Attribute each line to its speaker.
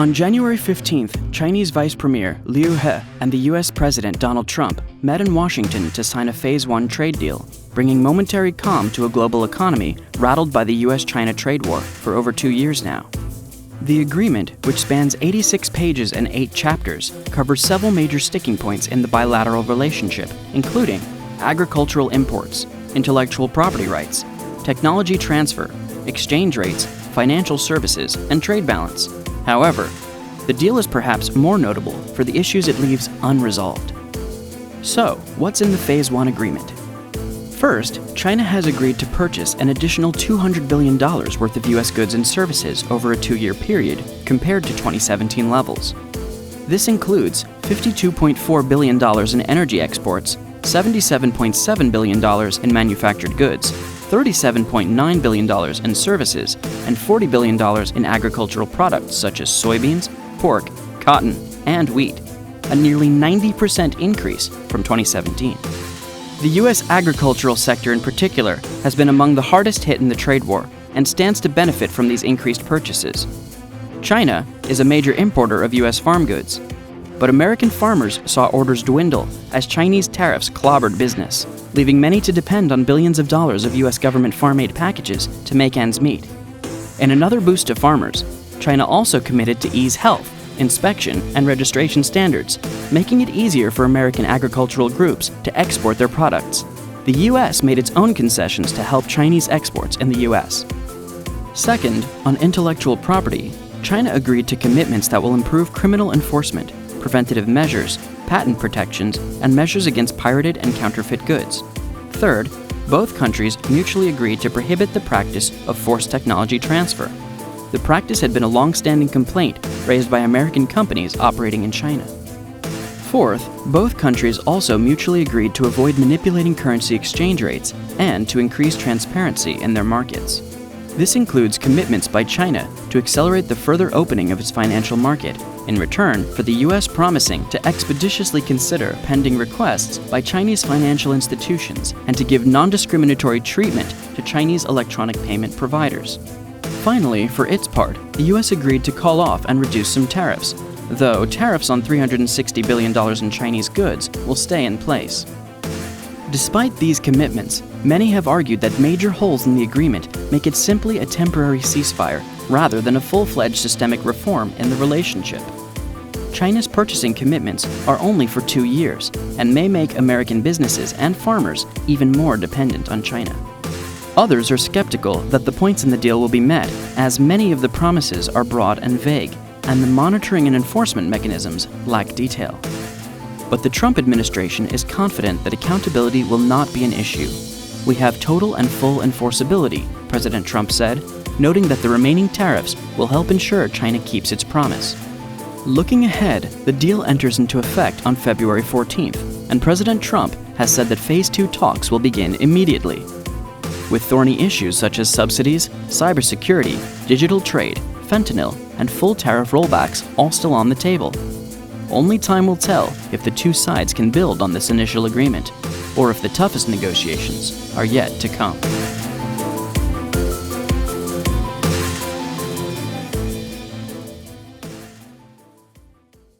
Speaker 1: On January 15th, Chinese Vice Premier Liu He and the U.S. President Donald Trump met in Washington to sign a Phase 1 trade deal, bringing momentary calm to a global economy rattled by the U.S.-China trade war for over 2 years now. The agreement, which spans 86 pages and 8 chapters, covers several major sticking points in the bilateral relationship, including agricultural imports, intellectual property rights, technology transfer, exchange rates, financial services, and trade balance. However, the deal is perhaps more notable for the issues it leaves unresolved. So, what's in the Phase 1 agreement? First, China has agreed to purchase an additional $200 billion worth of U.S. goods and services over a 2-year period compared to 2017 levels. This includes $52.4 billion in energy exports, $77.7 billion in manufactured goods, $37.9 billion in services, and $40 billion in agricultural products such as soybeans, pork, cotton, and wheat, a nearly 90% increase from 2017. The U.S. agricultural sector in particular has been among the hardest hit in the trade war and stands to benefit from these increased purchases. China is a major importer of U.S. farm goods, but American farmers saw orders dwindle as Chinese tariffs clobbered business, leaving many to depend on billions of dollars of U.S. government farm aid packages to make ends meet. In another boost to farmers, China also committed to ease health, inspection, and registration standards, making it easier for American agricultural groups to export their products. The U.S. made its own concessions to help Chinese exports in the U.S. Second, on intellectual property, China agreed to commitments that will improve criminal enforcement, preventative measures, patent protections, and measures against pirated and counterfeit goods. Third, both countries mutually agreed to prohibit the practice of forced technology transfer. The practice had been a long-standing complaint raised by American companies operating in China. Fourth, both countries also mutually agreed to avoid manipulating currency exchange rates and to increase transparency in their markets. This includes commitments by China to accelerate the further opening of its financial market, in return for the U.S. promising to expeditiously consider pending requests by Chinese financial institutions and to give non-discriminatory treatment to Chinese electronic payment providers. Finally, for its part, the U.S. agreed to call off and reduce some tariffs, though tariffs on $360 billion in Chinese goods will stay in place. Despite these commitments, many have argued that major holes in the agreement make it simply a temporary ceasefire rather than a full-fledged systemic reform in the relationship. China's purchasing commitments are only for 2 years and may make American businesses and farmers even more dependent on China. Others are skeptical that the points in the deal will be met, as many of the promises are broad and vague, and the monitoring and enforcement mechanisms lack detail. But the Trump administration is confident that accountability will not be an issue. "We have total and full enforceability," President Trump said, noting that the remaining tariffs will help ensure China keeps its promise. Looking ahead, the deal enters into effect on February 14th, and President Trump has said that Phase 2 talks will begin immediately. With thorny issues such as subsidies, cybersecurity, digital trade, fentanyl, and full tariff rollbacks all still on the table. Only time will tell if the two sides can build on this initial agreement, or if the toughest negotiations are yet to come.